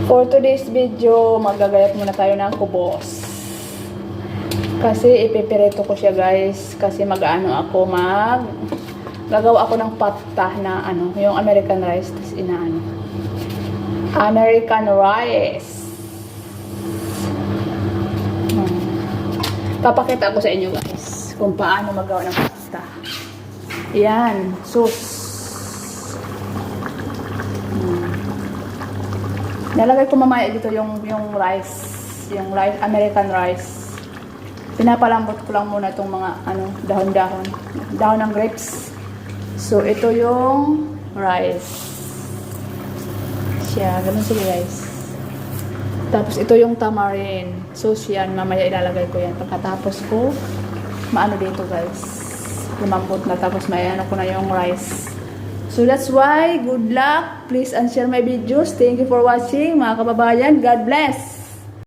For today's video, magagayat muna tayo ng kubos. Kasi ipipireto ko siya guys. Kasi gagawa ako ng pata na yung American rice. Tapos American rice. Papakita ko sa inyo guys kung paano magawa ng pasta. Yan, sauce. Nalagay ko mamaya dito yung rice, American rice. Pinapalambot ko lang muna itong mga dahon ng grapes. So ito yung rice. Siya, ganun sila guys. Tapos ito yung tamarind. So yan, mamaya ilalagay ko yan. Pagkatapos ko, dito guys. Lumambot na, tapos may ko na yung rice. So that's why, good luck. Please and share my videos. Thank you for watching mga kababayan. God bless.